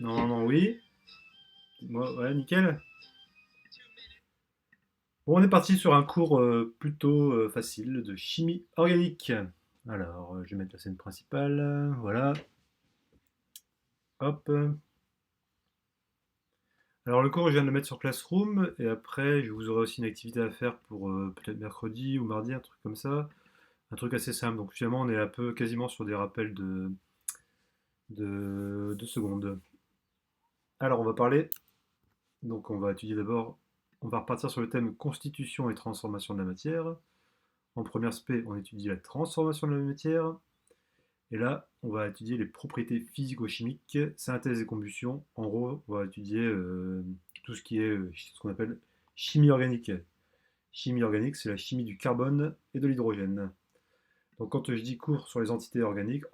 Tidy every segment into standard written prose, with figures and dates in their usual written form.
Normalement, oui. Ouais, nickel. Bon, on est parti sur un cours plutôt facile de chimie organique. Alors, je vais mettre la scène principale. Voilà. Hop. Alors, le cours, je viens de le mettre sur Classroom. Et après, je vous aurai aussi une activité à faire pour peut-être mercredi ou mardi, un truc comme ça. Un truc assez simple. Donc, finalement, on est un peu quasiment sur des rappels de secondes. Alors, on va parler. Donc, on va étudier d'abord. On va repartir sur le thème constitution et transformation de la matière. En première spé, on étudie la transformation de la matière. Et là, on va étudier les propriétés physico-chimiques, synthèse et combustion. En gros, on va étudier tout ce qui est ce qu'on appelle chimie organique. Chimie organique, c'est la chimie du carbone et de l'hydrogène. Donc quand je dis cours sur les entité organique,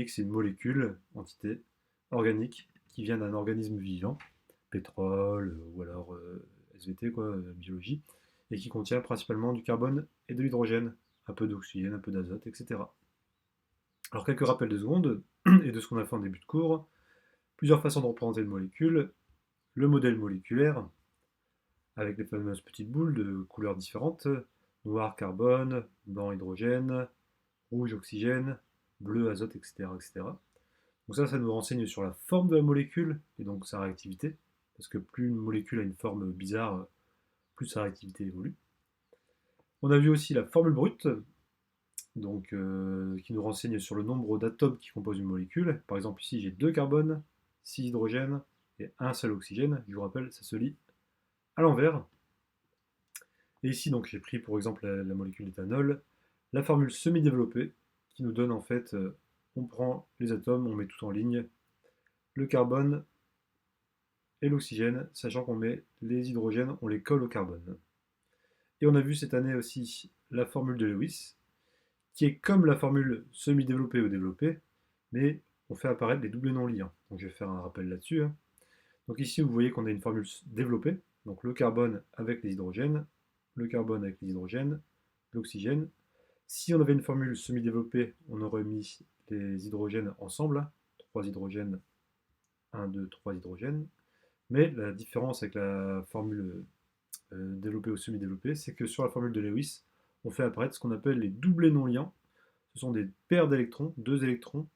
c'est une molécule, entité organique, qui vient d'un organisme vivant, pétrole ou alors SVT, quoi, biologie, et qui contient principalement du carbone et de l'hydrogène, un peu d'oxygène, un peu d'azote, etc. Alors quelques rappels de secondes et de ce qu'on a fait en début de cours. Plusieurs façons de représenter une molécule. Le modèle moléculaire, avec les fameuses petites boules de couleurs différentes. Noir carbone, blanc hydrogène, rouge oxygène, bleu azote, etc. etc. Donc ça nous renseigne sur la forme de la molécule et donc sa réactivité. Parce que plus une molécule a une forme bizarre, plus sa réactivité évolue. On a vu aussi la formule brute, donc, qui nous renseigne sur le nombre d'atomes qui composent une molécule. Par exemple, ici, j'ai 2 carbones, 6 hydrogènes et un seul oxygène. Je vous rappelle, ça se lit à l'envers. Et ici, donc, j'ai pris pour exemple la molécule d'éthanol, la formule semi-développée, qui nous donne en fait, on prend les atomes, on met tout en ligne, le carbone et l'oxygène, sachant qu'on met les hydrogènes, on les colle au carbone. Et on a vu cette année aussi la formule de Lewis, qui est comme la formule semi-développée ou développée, mais on fait apparaître les doublés non liants. Donc je vais faire un rappel là-dessus. Donc ici, vous voyez qu'on a une formule développée, donc le carbone avec les hydrogènes, le carbone avec les hydrogènes, l'oxygène. Si on avait une formule semi-développée, on aurait mis les hydrogènes ensemble, 3 hydrogènes, 1, 2, 3 hydrogènes. Mais la différence avec la formule développée ou semi-développée, c'est que sur la formule de Lewis, on fait apparaître ce qu'on appelle les doublés non liants. Ce sont des paires d'électrons, deux électrons,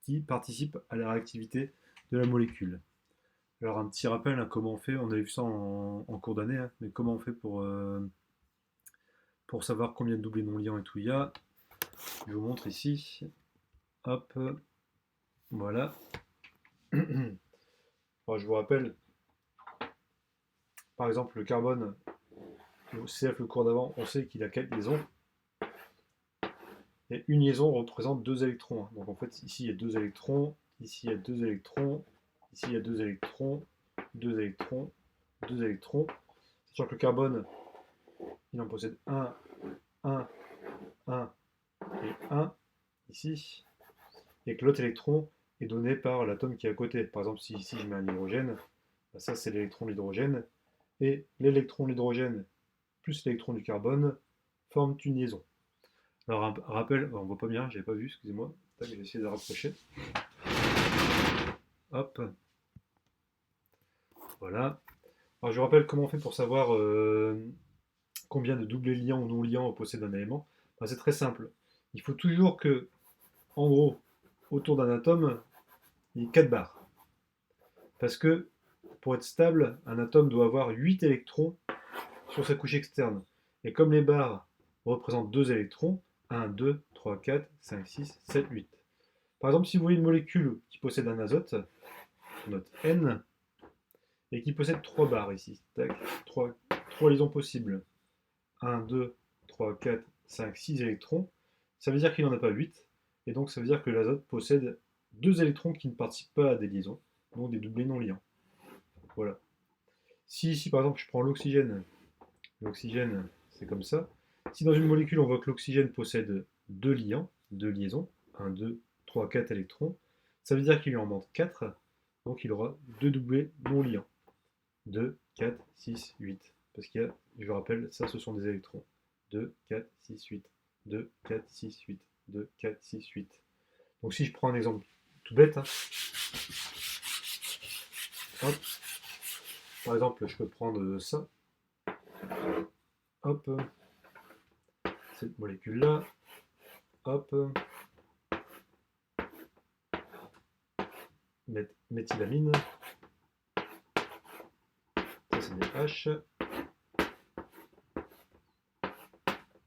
qui participent à la réactivité de la molécule. Alors un petit rappel, hein, comment on fait, on avait vu ça en cours d'année, hein, mais comment on fait pour savoir combien de doublés non liants et tout il y a. Je vous montre ici. Hop, voilà. Alors, je vous rappelle, par exemple, le carbone, le CF, le cours d'avant, on sait qu'il a 4 liaisons. Et une liaison représente 2 électrons. Hein. Donc en fait, ici il y a 2 électrons, ici il y a 2 électrons, ici il y a 2 électrons, 2 électrons, 2 électrons. Sachant que le carbone, il en possède un, un, un et un ici. Et que l'autre électron est donné par l'atome qui est à côté. Par exemple, si ici je mets un hydrogène, bah ça c'est l'électron de l'hydrogène. Et l'électron de l'hydrogène plus l'électron du carbone forment une liaison. Alors un rappel, on voit pas bien, j'avais pas vu, excusez-moi. Je vais essayer de rapprocher. Hop, voilà. Alors je vous rappelle comment on fait pour savoir combien de doublés liants ou non liants possède un élément. Enfin, c'est très simple. Il faut toujours que, en gros, autour d'un atome, il y ait 4 barres. Parce que pour être stable, un atome doit avoir 8 électrons sur sa couche externe. Et comme les barres représentent 2 électrons, 1, 2, 3, 4, 5, 6, 7, 8. Par exemple, si vous voyez une molécule qui possède un azote, on note N, et qui possède 3 barres ici. Tac, 3 liaisons possibles. 1, 2, 3, 4, 5, 6 électrons. Ça veut dire qu'il n'en a pas 8. Et donc ça veut dire que l'azote possède 2 électrons qui ne participent pas à des liaisons, donc des doublés non liants. Voilà. Si ici par exemple je prends l'oxygène c'est comme ça. Si dans une molécule on voit que l'oxygène possède 2 liants, 2 liaisons, 1, 2, 3, 4 électrons, ça veut dire qu'il lui en manque 4, donc il aura 2 doublés non liants. 2, 4, 6, 8. Parce qu'il y a, je vous rappelle, ça ce sont des électrons. 2, 4, 6, 8. 2, 4, 6, 8. 2, 4, 6, 8. Donc si je prends un exemple tout bête, hein, Hop. Par exemple, je peux prendre ça. Hop. Cette molécule-là. Hop. Méthylamine. Ça, c'est des H.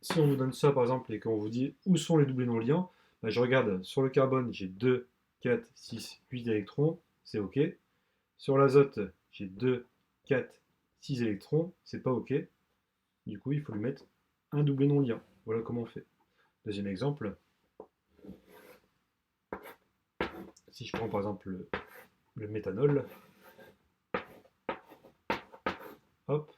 Si on vous donne ça, par exemple, et qu'on vous dit où sont les doublés non liants, bah, je regarde sur le carbone, j'ai 2, 4, 6, 8 électrons, c'est OK. Sur l'azote, j'ai 2, 4, 6 électrons, c'est pas OK. Du coup, il faut lui mettre un doublé non liant. Voilà comment on fait. Deuxième exemple. Si je prends par exemple le méthanol, hop.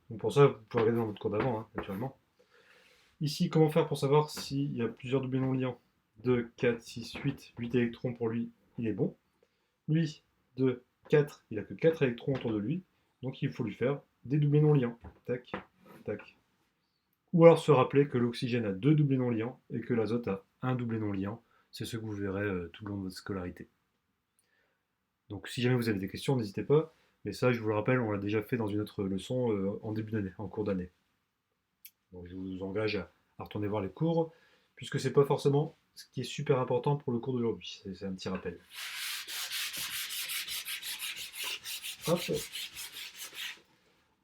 Donc pour ça, vous pouvez regarder dans votre cours d'avant, hein, naturellement. Ici, comment faire pour savoir s'il y a plusieurs doublés non liants? 2, 4, 6, 8, 8 électrons pour lui, il est bon. Lui, 2, 4, il n'a que 4 électrons autour de lui, donc il faut lui faire des doublés non liants. Tac, tac. Ou alors se rappeler que l'oxygène a 2 doublés non liants et que l'azote a un doublé non liant. C'est ce que vous verrez tout le long de votre scolarité. Donc si jamais vous avez des questions, n'hésitez pas. Mais ça, je vous le rappelle, on l'a déjà fait dans une autre leçon en début d'année, en cours d'année. Donc je vous engage à retourner voir les cours, puisque c'est pas forcément ce qui est super important pour le cours d'aujourd'hui. C'est un petit rappel. Hop.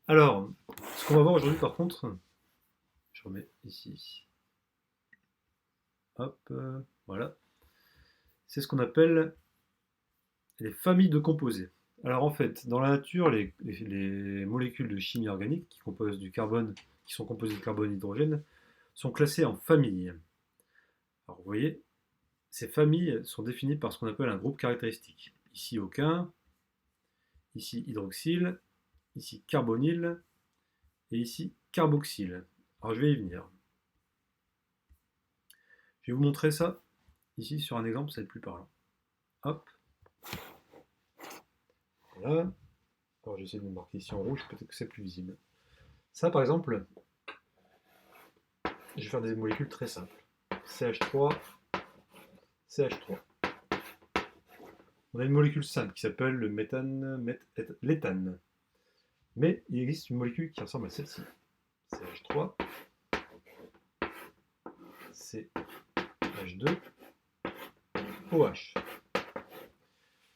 Alors, ce qu'on va voir aujourd'hui par contre, je remets ici. Hop, voilà. C'est ce qu'on appelle les familles de composés. Alors en fait, dans la nature, les molécules de chimie organique qui composent du carbone, qui sont composées de carbone et d'hydrogène, sont classées en familles. Alors vous voyez, ces familles sont définies par ce qu'on appelle un groupe caractéristique. Ici aucun, ici hydroxyle, ici carbonyle, et ici carboxyle. Alors je vais y venir. Je vais vous montrer ça ici sur un exemple, ça va être plus parlant. Hop. Voilà. Alors j'essaie de me marquer ici en rouge, peut-être que c'est plus visible. Ça par exemple, je vais faire des molécules très simples. CH3, CH3. On a une molécule simple qui s'appelle le l'éthane. Mais il existe une molécule qui ressemble à celle-ci. CH3, CH2, OH.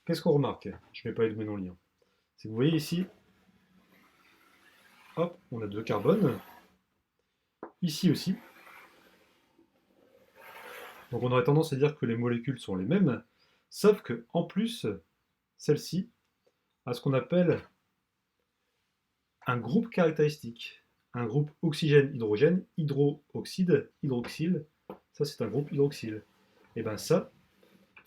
Qu'est-ce qu'on remarque? Je ne mets pas les doublés non liants. C'est que vous voyez ici, hop, on a 2 carbones. Ici aussi. Donc on aurait tendance à dire que les molécules sont les mêmes, sauf que en plus, celle-ci a ce qu'on appelle un groupe caractéristique. Un groupe oxygène-hydrogène, hydroxyde, hydroxyle. Ça, c'est un groupe hydroxyle. Et bien ça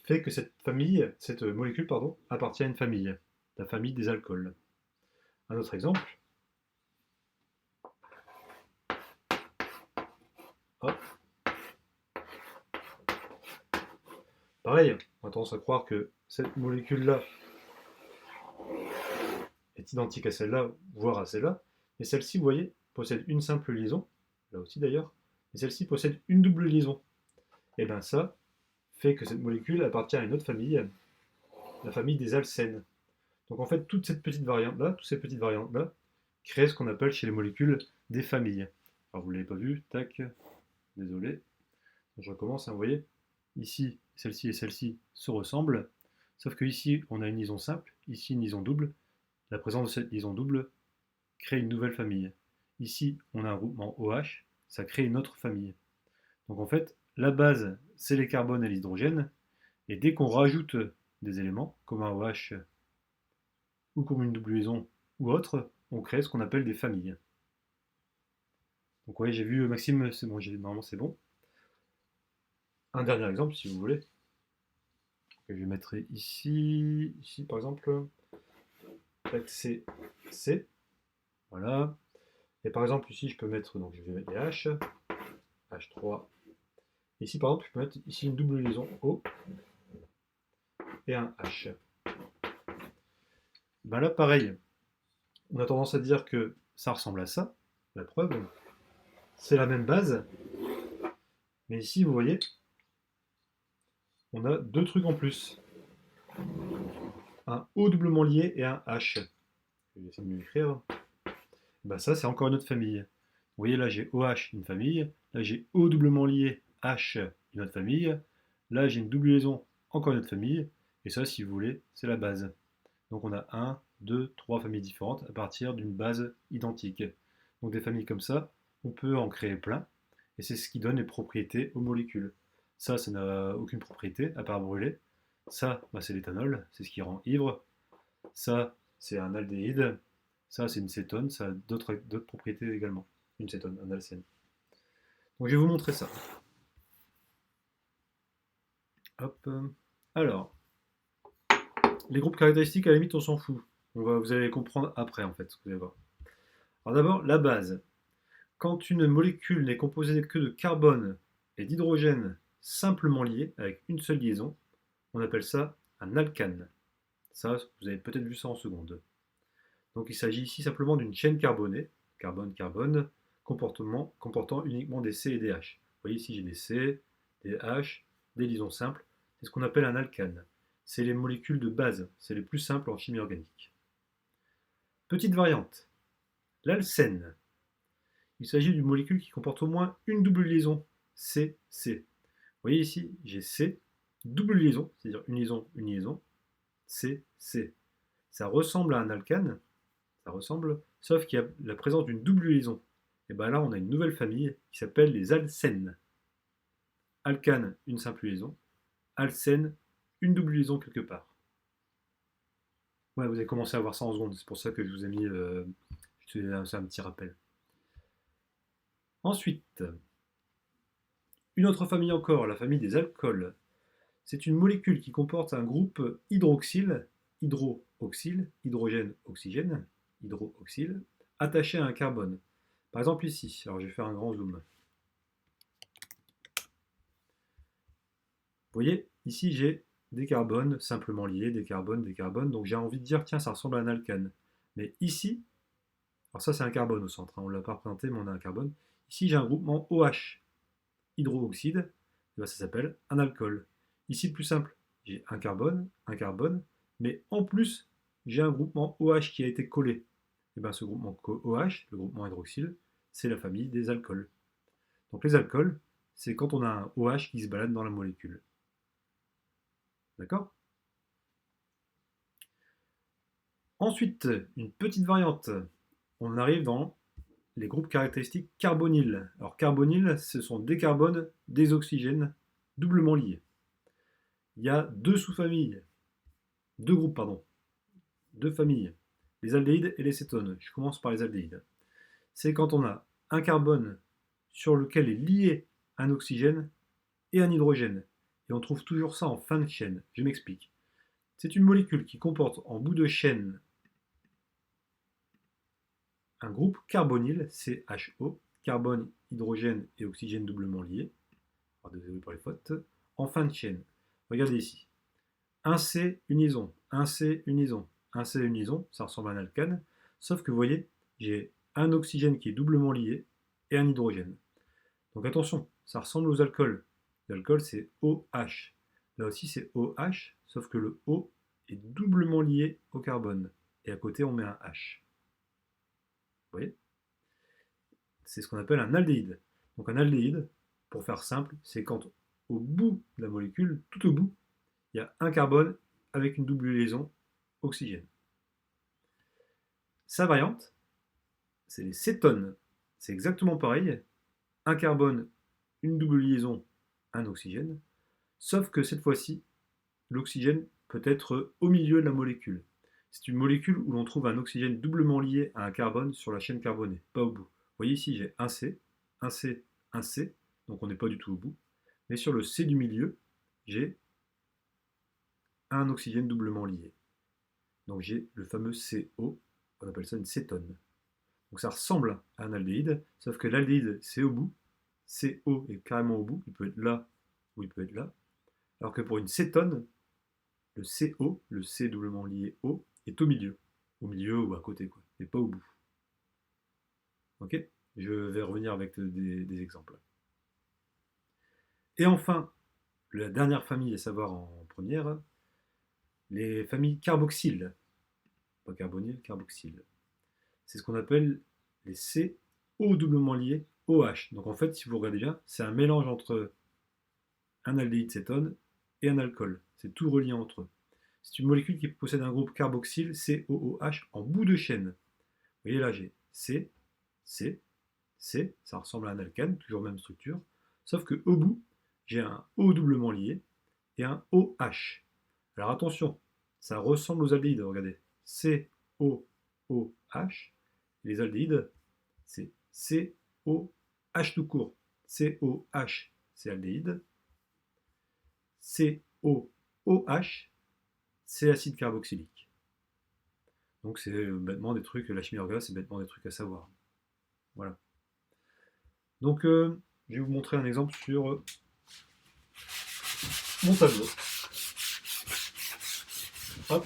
fait que cette molécule, appartient à une famille, la famille des alcools. Un autre exemple. Hop. Pareil, on a tendance à croire que cette molécule-là est identique à celle-là, voire à celle-là, mais celle-ci, vous voyez, possède une simple liaison, là aussi d'ailleurs, et celle-ci possède une double liaison. Et bien ça fait que cette molécule appartient à une autre famille, la famille des alcènes. Donc en fait, toutes ces petites variantes-là, créent ce qu'on appelle chez les molécules des familles. Alors vous ne l'avez pas vu, tac, désolé. Je recommence, vous voyez, ici, celle-ci et celle-ci se ressemblent, sauf que ici, on a une liaison simple, ici une liaison double. La présence de cette liaison double crée une nouvelle famille. Ici, on a un groupement OH, ça crée une autre famille. Donc en fait, la base, c'est les carbones et l'hydrogène, et dès qu'on rajoute des éléments, comme un OH ou comme une double liaison ou autre, on crée ce qu'on appelle des familles. Donc ouais, j'ai vu Maxime, c'est bon, normalement c'est bon. Un dernier exemple, si vous voulez. Que je mettrai ici, par exemple. C, C. Voilà. Et par exemple, ici, je peux mettre, donc je vais mettre des H, H3. Ici, par exemple, je peux mettre ici une double liaison O et un H. Ben là, pareil, on a tendance à dire que ça ressemble à ça. La preuve, c'est la même base. Mais ici, vous voyez, on a deux trucs en plus. Un O doublement lié et un H. Je vais essayer de mieux écrire. Bah ça, c'est encore une autre famille. Vous voyez, là, j'ai OH, une famille. Là, j'ai O doublement lié, H, une autre famille. Là, j'ai une double liaison, encore une autre famille. Et ça, si vous voulez, c'est la base. Donc on a 1, 2, 3 familles différentes à partir d'une base identique. Donc des familles comme ça, on peut en créer plein. Et c'est ce qui donne les propriétés aux molécules. Ça n'a aucune propriété à part brûler. Ça, bah, c'est l'éthanol, c'est ce qui rend ivre. Ça, c'est un aldéhyde. Ça, c'est une cétone. Ça a d'autres propriétés également. Une cétone, un alcène. Donc, je vais vous montrer ça. Hop. Alors, les groupes caractéristiques, à la limite, on s'en fout. Vous allez comprendre après, en fait. Vous allez voir. Alors, d'abord, la base. Quand une molécule n'est composée que de carbone et d'hydrogène simplement liés, avec une seule liaison, on appelle ça un alcane. Ça, vous avez peut-être vu ça en seconde. Donc il s'agit ici simplement d'une chaîne carbonée, carbone-carbone, comportant uniquement des C et des H. Vous voyez ici j'ai des C, des H, des liaisons simples. C'est ce qu'on appelle un alcane. C'est les molécules de base, c'est les plus simples en chimie organique. Petite variante, l'alcène. Il s'agit d'une molécule qui comporte au moins une double liaison, C-C. Vous voyez ici, j'ai C, double liaison, c'est-à-dire une liaison, C-C. Ça ressemble à un alcane, ça ressemble, sauf qu'il y a la présence d'une double liaison. Et bien là, on a une nouvelle famille qui s'appelle les alcènes. Alcane, une simple liaison. Alcène, une double liaison quelque part. Ouais, vous avez commencé à voir ça en secondes, c'est pour ça que je vous ai mis c'est un petit rappel. Ensuite, une autre famille encore, la famille des alcools. C'est une molécule qui comporte un groupe hydroxyle, hydrogène, oxygène, hydroxyle, attaché à un carbone. Par exemple ici, alors je vais faire un grand zoom. Vous voyez, ici j'ai des carbones simplement liés, des carbones, donc j'ai envie de dire, tiens, ça ressemble à un alcane. Mais ici, alors ça c'est un carbone au centre, on ne l'a pas représenté, mais on a un carbone. Ici j'ai un groupement OH, hydrooxyde, et ben, ça s'appelle un alcool. Ici le plus simple, j'ai un carbone, mais en plus j'ai un groupement OH qui a été collé. Et ben, ce groupement OH, le groupement hydroxyle, c'est la famille des alcools. Donc les alcools, c'est quand on a un OH qui se balade dans la molécule. D'accord? Ensuite, une petite variante. On arrive dans les groupes caractéristiques carbonyles. Alors carbonyles, ce sont des carbones, des oxygènes, doublement liés. Il y a deux sous-familles, deux groupes, pardon, deux familles, les aldéhydes et les cétones. Je commence par les aldéhydes. C'est quand on a un carbone sur lequel est lié un oxygène et un hydrogène. Et on trouve toujours ça en fin de chaîne. Je m'explique. C'est une molécule qui comporte en bout de chaîne un groupe carbonyle, CHO, carbone, hydrogène et oxygène doublement liés. Alors, désolé pour les fautes. En fin de chaîne, regardez ici. Un C, une liaison, un C, une liaison, un C, une liaison, ça ressemble à un alcane. Sauf que vous voyez, j'ai un oxygène qui est doublement lié et un hydrogène. Donc attention, ça ressemble aux alcools. L'alcool, c'est OH. Là aussi, c'est OH, sauf que le O est doublement lié au carbone. Et à côté, on met un H. Vous voyez? C'est ce qu'on appelle un aldéhyde. Donc un aldéhyde, pour faire simple, c'est quand au bout de la molécule, tout au bout, il y a un carbone avec une double liaison oxygène. Sa variante, c'est les cétones. C'est exactement pareil. Un carbone, une double liaison, un oxygène. Sauf que cette fois-ci, l'oxygène peut être au milieu de la molécule. C'est une molécule où l'on trouve un oxygène doublement lié à un carbone sur la chaîne carbonée, pas au bout. Vous voyez ici, j'ai un C, un C, un C, donc on n'est pas du tout au bout. Mais sur le C du milieu, j'ai un oxygène doublement lié. Donc j'ai le fameux CO, on appelle ça une cétone. Donc ça ressemble à un aldéhyde, sauf que l'aldéhyde c'est au bout, CO est carrément au bout, il peut être là ou il peut être là. Alors que pour une cétone, le CO, le C doublement lié O, est au milieu ou à côté, quoi, et pas au bout. Ok? Je vais revenir avec des exemples. Et enfin, la dernière famille à savoir en première, les familles carboxyles. Pas carbonyles, carboxyles. C'est ce qu'on appelle les CO doublement liés OH. Donc en fait, si vous regardez bien, c'est un mélange entre un aldéhyde cétone et un alcool. C'est tout relié entre eux. C'est une molécule qui possède un groupe carboxyle COOH en bout de chaîne. Vous voyez là, j'ai C, C, C, ça ressemble à un alcane, toujours même structure, sauf que au bout, j'ai un O doublement lié et un OH. Alors attention, ça ressemble aux aldéhydes, regardez. COOH, les aldéhydes, c'est COH tout court. COH, c'est aldéhyde. COOH, c'est acide carboxylique. Donc c'est bêtement des trucs, la chimie organique, c'est bêtement des trucs à savoir. Voilà. Donc je vais vous montrer un exemple sur mon tableau. Hop.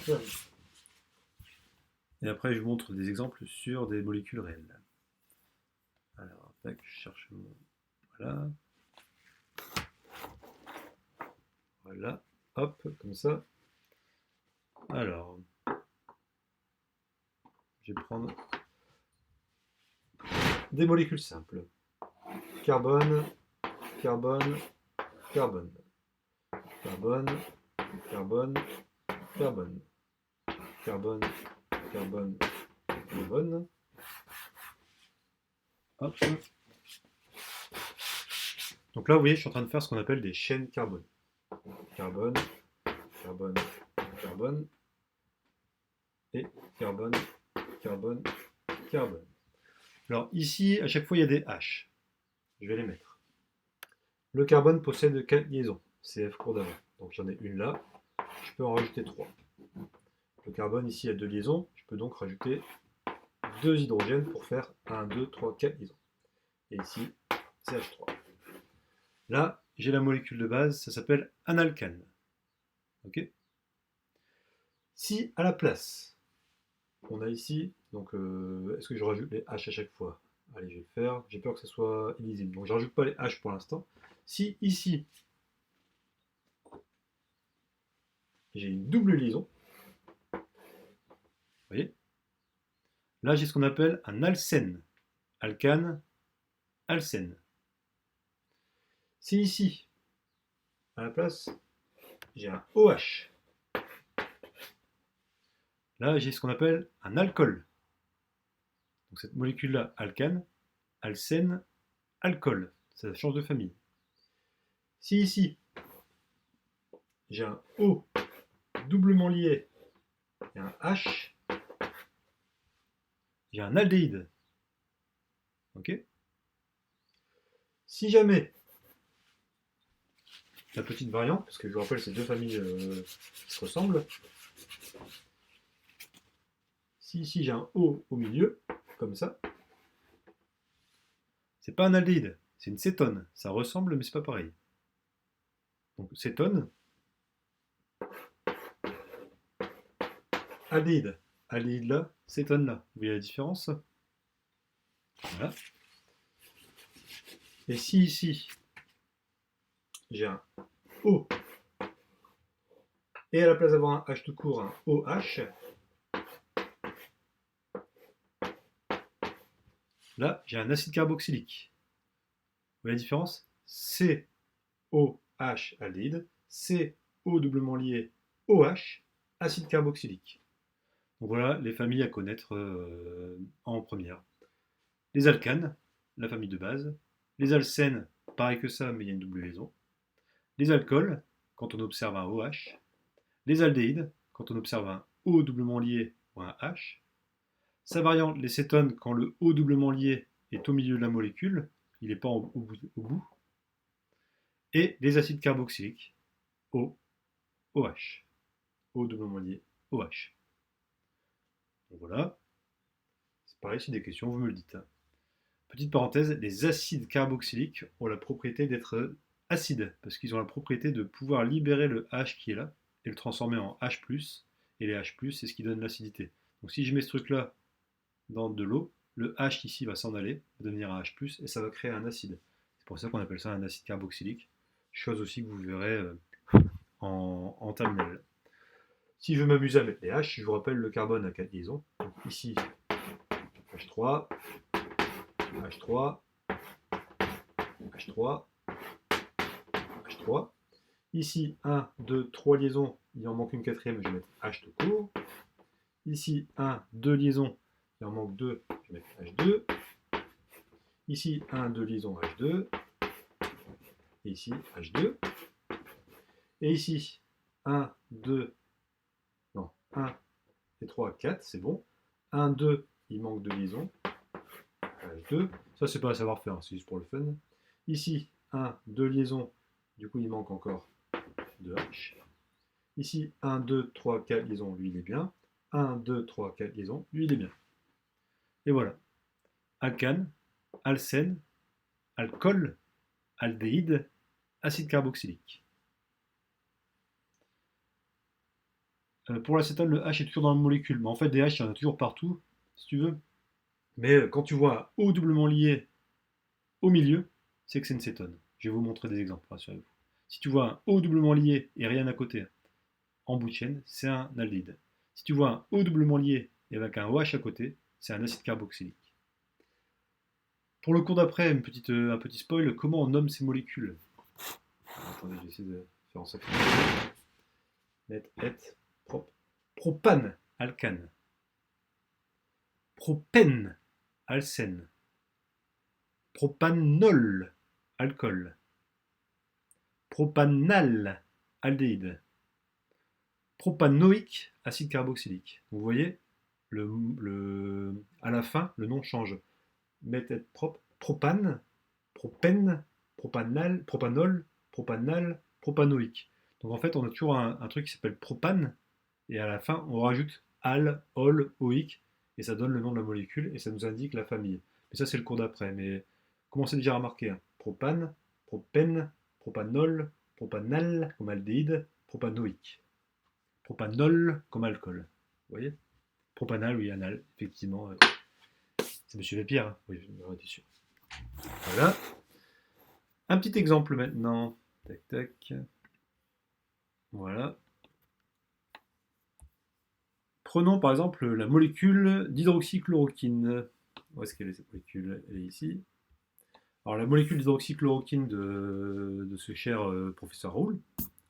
Et après je vous montre des exemples sur des molécules réelles. Alors, tac, je cherche mon... Voilà. Voilà. Hop, comme ça. Alors, je vais prendre des molécules simples. Carbone, carbone, carbone. Carbone, carbone, carbone. Carbone, carbone, carbone. Hop. Donc là, vous voyez, je suis en train de faire ce qu'on appelle des chaînes carbone. Carbone, carbone, carbone. Et carbone, carbone, carbone. Alors ici, à chaque fois, il y a des H. Je vais les mettre. Le carbone possède 4 liaisons, CF court d'avant. Donc j'en ai une là, je peux en rajouter 3. Le carbone ici a 2 liaisons, je peux donc rajouter 2 hydrogènes pour faire 1, 2, 3, 4 liaisons. Et ici, CH3. Là, j'ai la molécule de base, ça s'appelle un alcane. Ok. Si à la place, on a ici, donc est-ce que je rajoute les H à chaque fois? Allez, je vais le faire, j'ai peur que ce soit illisible. Donc je ne rajoute pas les H pour l'instant. Si ici, j'ai une double liaison, vous voyez, là j'ai ce qu'on appelle un alcène. Alcane, alcène. Si ici, à la place, j'ai un OH, là j'ai ce qu'on appelle un alcool. Donc cette molécule-là, alcane, alcène, alcool. Ça change de famille. Si ici, j'ai un O doublement lié et un H, j'ai un aldéhyde. Ok. Si jamais, la petite variante, parce que je vous rappelle, c'est deux familles qui se ressemblent. Si ici j'ai un O au milieu, comme ça, c'est pas un aldéhyde, c'est une cétone. Ça ressemble, mais c'est pas pareil. Donc cétone, aldéhyde. Aldéhyde là, cétone là. Vous voyez la différence? Voilà. Et si ici, j'ai un O, et à la place d'avoir un H tout court, un OH, là, j'ai un acide carboxylique. Vous voyez la différence? COH aldéhyde, CO doublement lié OH, acide carboxylique. Donc voilà les familles à connaître en première. Les alcanes, la famille de base. Les alcènes, pareil que ça, mais il y a une double liaison. Les alcools, quand on observe un OH. Les aldéhydes, quand on observe un O doublement lié ou un H. Sa variante, les cétones, quand le O doublement lié est au milieu de la molécule, il n'est pas au bout. Et les acides carboxyliques, O, OH. O doublement lié, OH. Donc voilà. C'est pareil, si des questions, vous me le dites. Petite parenthèse, les acides carboxyliques ont la propriété d'être acides, parce qu'ils ont la propriété de pouvoir libérer le H qui est là, et le transformer en H+, et les H+, c'est ce qui donne l'acidité. Donc si je mets ce truc-là dans de l'eau, le H ici va s'en aller, va devenir un H+, et ça va créer un acide. C'est pour ça qu'on appelle ça un acide carboxylique, chose aussi que vous verrez en terminale. Si je m'amuse à mettre les H, je vous rappelle le carbone à 4 liaisons. Donc ici, H3, H3, H3, H3. Ici, 1, 2, 3 liaisons, il en manque une quatrième, je vais mettre H tout court. Ici, 1, 2 liaisons, il en manque 2, je vais mettre H2. Ici, 1, 2 liaisons, H2. Et ici, H2. Et ici, 1, 2, non, 1 et 3, 4, c'est bon. 1, 2, il manque 2 liaisons, H2. Ça, c'est pas à savoir faire, c'est juste pour le fun. Ici, 1, 2 liaisons, du coup, il manque encore 2H. Ici, 1, 2, 3, 4 liaisons, lui, il est bien. 1, 2, 3, 4 liaisons, lui, il est bien. Et voilà. Alcane, alcène, alcool, aldéhyde, acide carboxylique. Pour l'acétone, le H est toujours dans la molécule. Mais en fait, des H, il y en a toujours partout, si tu veux. Mais quand tu vois un O doublement lié au milieu, c'est que c'est une cétone. Je vais vous montrer des exemples, rassurez-vous. Si tu vois un O doublement lié et rien à côté en bout de chaîne, c'est un aldéhyde. Si tu vois un O doublement lié et avec un OH à côté, c'est un acide carboxylique. Pour le cours d'après, un petit spoil, comment on nomme ces molécules? Attendez, je vais essayer de faire en sorte que net, propre. Propane, alcane. Propène, alcène. Propanol, alcool. Propanal, aldéhyde. Propanoïque, acide carboxylique. Donc, vous voyez, à la fin, le nom change. Méthode propre, propane, propène, propanal, propanol, propanal, propanoïque. Donc en fait, on a toujours un truc qui s'appelle propane, et à la fin, on rajoute al, ol, oïque, et ça donne le nom de la molécule, et ça nous indique la famille. Mais ça, c'est le cours d'après. Mais commencez déjà à remarquer, hein. Propane, propène, propanol, propanal, comme aldéhyde, propanoïque. Propanol, comme alcool. Vous voyez? Propanal, oui, anal, effectivement. C'est Monsieur Lépierre, hein. Oui, j'en étais sûr. Voilà. Un petit exemple maintenant. Tac, tac. Voilà. Prenons par exemple la molécule d'hydroxychloroquine. Où est-ce qu'elle est cette molécule? Elle est ici. Alors la molécule d'hydroxychloroquine de ce cher professeur Raoul.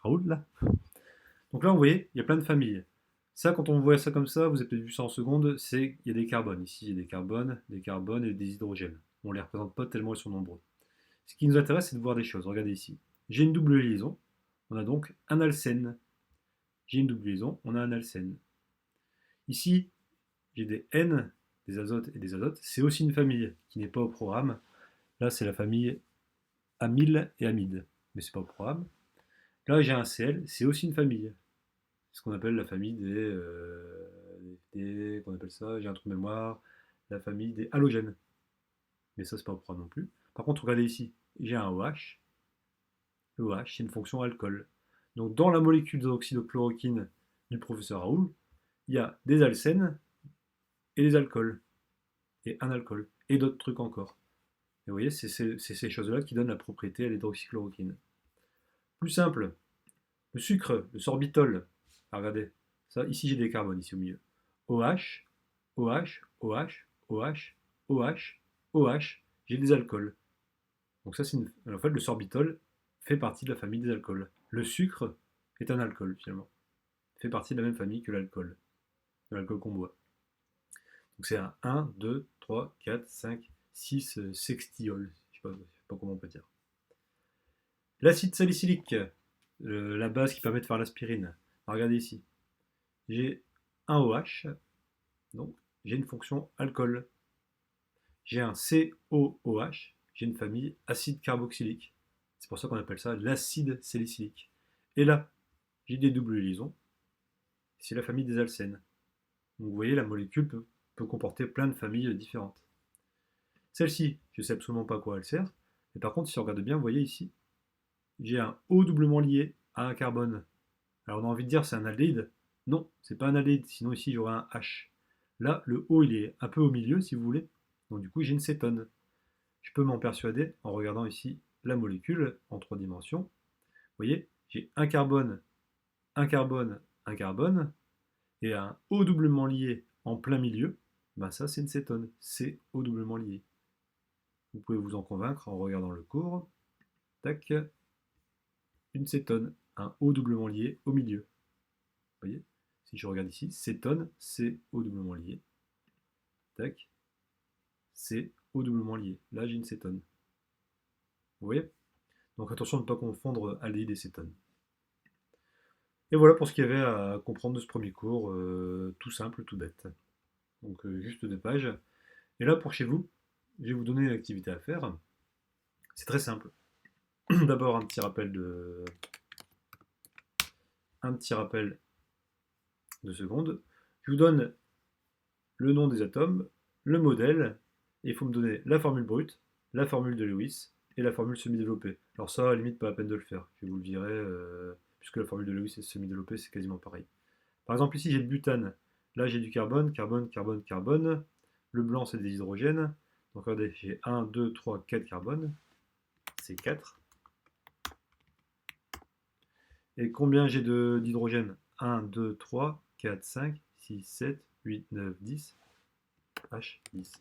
Raoul, là. Donc là, vous voyez, il y a plein de familles. Ça, quand on voit ça comme ça, vous avez peut-être vu ça en seconde, c'est qu'il y a des carbones. Ici, il y a des carbones et des hydrogènes. On ne les représente pas tellement, ils sont nombreux. Ce qui nous intéresse, c'est de voir des choses. Regardez ici. J'ai une double liaison. On a donc un alcène. J'ai une double liaison. On a un alcène. Ici, j'ai des N, des azotes et des azotes. C'est aussi une famille qui n'est pas au programme. Là, c'est la famille amyle et amide. Mais c'est pas au programme. Là, j'ai un Cl. C'est aussi une famille. C'est ce qu'on appelle la famille qu'on appelle ça, j'ai un trou de mémoire, la famille des halogènes. Mais ça, c'est pas au programme non plus. Par contre, regardez ici. J'ai un OH. Le OH, c'est une fonction alcool. Donc dans la molécule d'oxydochloroquine du professeur Raoul, il y a des alcènes et des alcools. Et un alcool. Et d'autres trucs encore. Et vous voyez, c'est ces choses-là qui donnent la propriété à l'hydroxychloroquine. Plus simple, le sucre, le sorbitol. Ah, regardez, ça, ici j'ai des carbones, ici au milieu. OH, OH, OH, OH, OH, OH, j'ai des alcools. Donc ça, en fait, le sorbitol fait partie de la famille des alcools. Le sucre est un alcool, finalement. Il fait partie de la même famille que l'alcool, de l'alcool qu'on boit. Donc c'est un 1, 2, 3, 4, 5, 6 sextiol. Je ne sais pas comment on peut dire. L'acide salicylique, la base qui permet de faire l'aspirine. Regardez ici. J'ai un OH, donc j'ai une fonction alcool. J'ai un COOH, j'ai une famille acide carboxylique. C'est pour ça qu'on appelle ça l'acide salicylique. Et là, j'ai des doubles liaisons. C'est la famille des alcènes. Donc vous voyez, la molécule peut comporter plein de familles différentes. Celle-ci, je ne sais absolument pas à quoi elle sert. Mais par contre, si on regarde bien, vous voyez ici, j'ai un O doublement lié à un carbone. Alors on a envie de dire c'est un aldéhyde. Non, c'est pas un aldéhyde, sinon ici j'aurais un H. Là, le O il est un peu au milieu si vous voulez. Donc du coup j'ai une cétone. Je peux m'en persuader en regardant ici la molécule en 3 dimensions. Vous voyez, j'ai un carbone, un carbone, un carbone, et un O doublement lié en plein milieu, ben ça c'est une cétone, c'est O doublement lié. Vous pouvez vous en convaincre en regardant le cours. Tac, une cétone, un O doublement lié au milieu. Vous voyez, si je regarde ici, cétone, c'est O doublement lié. Tac, c'est O doublement lié. Là j'ai une cétone. Vous voyez? Donc attention de ne pas confondre aldéhyde et cétone. Et voilà pour ce qu'il y avait à comprendre de ce premier cours, tout simple, tout bête. Donc juste 2 pages. Et là pour chez vous, je vais vous donner une activité à faire. C'est très simple. D'abord un petit rappel de secondes. Je vous donne le nom des atomes, le modèle, et il faut me donner la formule brute, la formule de Lewis et la formule semi-développée. Alors ça, à la limite, pas la peine de le faire. Je vais vous le virer, puisque la formule de Lewis et semi-développée, c'est quasiment pareil. Par exemple, ici, j'ai le butane. Là, j'ai du carbone, carbone, carbone, carbone. Le blanc, c'est des hydrogènes. Donc regardez, j'ai 1, 2, 3, 4 carbones. C'est 4. Et combien j'ai d'hydrogène? 1, 2, 3, 4, 5, 6, 7, 8, 9, 10. H10.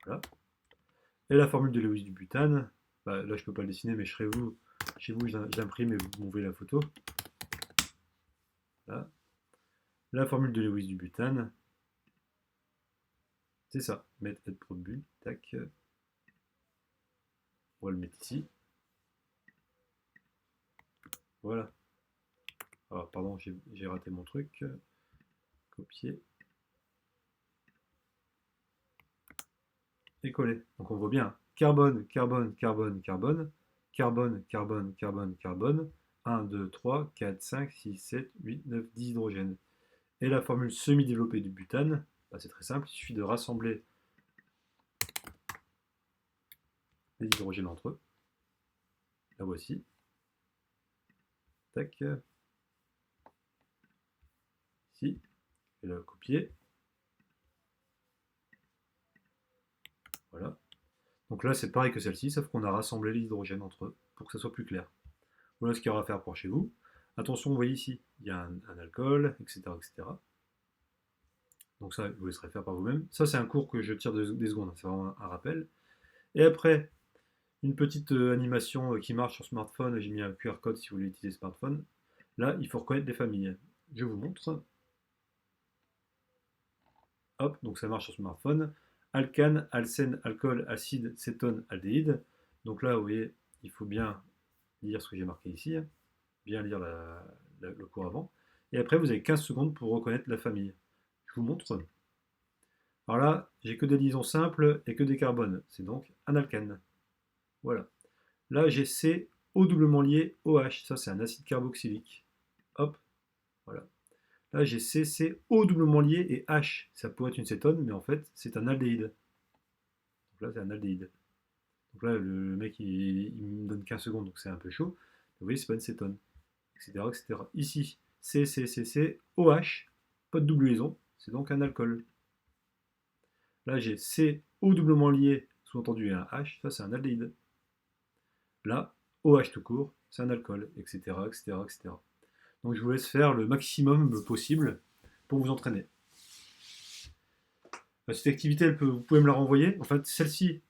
Voilà. Et la formule de Lewis du butane, bah, là je ne peux pas le dessiner, mais chez vous, j'imprime et vous m'envoyez la photo. Là. La formule de Lewis du butane, c'est ça. Mettre aide pro bulle, tac. On va le mettre ici. Voilà. Ah, pardon, j'ai raté mon truc. Copier. Et coller. Donc on voit bien. Carbone, carbone, carbone, carbone. Carbone, carbone, carbone, carbone. 1, 2, 3, 4, 5, 6, 7, 8, 9, 10 hydrogènes. Et la formule semi-développée du butane, bah, c'est très simple, il suffit de rassembler les hydrogènes entre eux. La voici. Tac. Ici. Je vais la copier. Voilà. Donc là, c'est pareil que celle-ci, sauf qu'on a rassemblé les hydrogènes entre eux pour que ça soit plus clair. Voilà ce qu'il y aura à faire pour chez vous. Attention, vous voyez ici, il y a un alcool, etc., etc. Donc ça, je vous laisserai faire par vous-même. Ça, c'est un cours que je tire des secondes, c'est vraiment un rappel. Et après, une petite animation qui marche sur smartphone. J'ai mis un QR code si vous voulez utiliser smartphone. Là, il faut reconnaître des familles. Je vous montre. Hop, donc ça marche sur smartphone. Alcane, alcène, alcool, acide, cétone, aldéhyde. Donc là, vous voyez, il faut bien lire ce que j'ai marqué ici. Bien lire le cours avant. Et après, vous avez 15 secondes pour reconnaître la famille. Je vous montre. Alors là, j'ai que des liaisons simples et que des carbones. C'est donc un alcane. Voilà. Là, j'ai C, O doublement lié, OH. Ça, c'est un acide carboxylique. Hop, voilà. Là, j'ai C, C, O doublement lié et H. Ça pourrait être une cétone, mais en fait, c'est un aldéhyde. Donc là, c'est un aldéhyde. Donc là, le mec, il me donne 15 secondes, donc c'est un peu chaud. Vous voyez, c'est pas une cétone, etc., etc. Ici, C, C, C, C, OH. Pas de double liaison, c'est donc un alcool. Là, j'ai C, O doublement lié, sous-entendu un H. Ça, c'est un aldéhyde. Là, OH tout court, c'est un alcool, etc., etc., etc. Donc je vous laisse faire le maximum possible pour vous entraîner. Cette activité, vous pouvez me la renvoyer. En fait, celle-ci,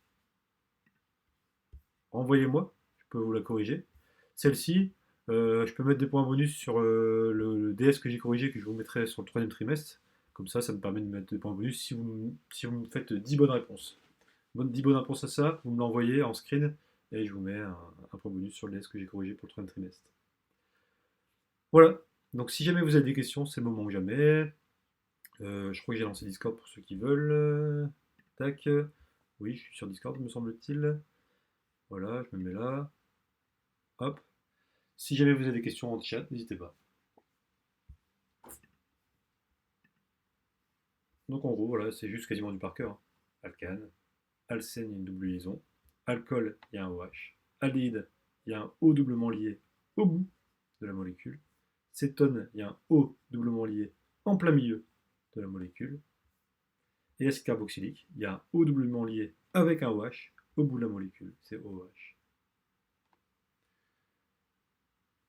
renvoyez-moi, je peux vous la corriger. Celle-ci, je peux mettre des points bonus sur le DS que j'ai corrigé, que je vous mettrai sur le troisième trimestre. Comme ça me permet de mettre des points bonus si vous me faites 10 bonnes réponses. 10 bonnes réponses à ça, vous me l'envoyez en screen et je vous mets un point bonus sur le DS que j'ai corrigé pour le troisième trimestre. Voilà. Donc si jamais vous avez des questions, c'est le moment ou jamais. Je crois que j'ai lancé Discord pour ceux qui veulent. Tac. Oui, je suis sur Discord, me semble-t-il. Voilà, je me mets là. Hop. Si jamais vous avez des questions en chat, n'hésitez pas. Donc en gros, voilà, c'est juste quasiment du par cœur, hein. Alcane, alcène, il y a une double liaison. Alcool, il y a un OH. Aldéhyde, il y a un O doublement lié au bout de la molécule. Cétone, il y a un O doublement lié en plein milieu de la molécule. Et acide carboxylique, il y a un O doublement lié avec un OH au bout de la molécule, c'est OH.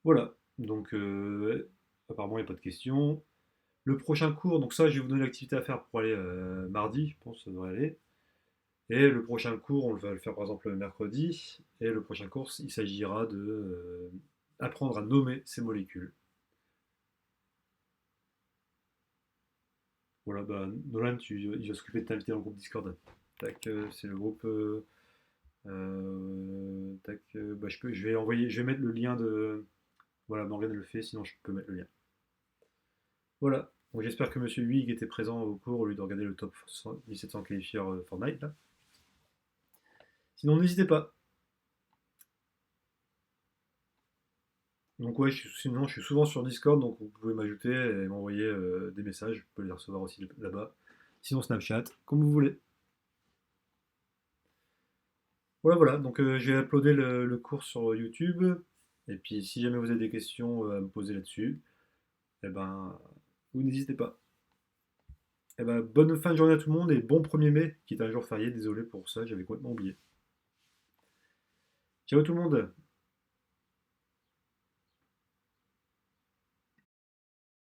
Voilà, donc apparemment il n'y a pas de questions. Le prochain cours, donc ça je vais vous donner l'activité à faire pour aller mardi, je pense que ça devrait aller. Et le prochain cours, on va le faire par exemple le mercredi. Et le prochain cours, il s'agira de apprendre à nommer ces molécules. Voilà, bah, Nolan, il va s'occuper de t'inviter dans le groupe Discord. Tac, c'est le groupe. Tac, bah, je vais envoyer, je vais mettre le lien de. Voilà, Morgane le fait, sinon je peux mettre le lien. Voilà. Bon, j'espère que Monsieur Huyghe était présent au cours au lieu de regarder le top 1700 qualifiers Fortnite. Là. Sinon, n'hésitez pas. Donc ouais, sinon je suis souvent sur Discord, donc vous pouvez m'ajouter et m'envoyer des messages, vous pouvez les recevoir aussi là-bas. Sinon Snapchat, comme vous voulez. Voilà, voilà, donc j'ai uploadé le cours sur YouTube, et puis si jamais vous avez des questions à me poser là-dessus, eh ben, vous n'hésitez pas. Eh ben, bonne fin de journée à tout le monde et bon 1er mai, qui est un jour férié, désolé pour ça, j'avais complètement oublié. Ciao tout le monde!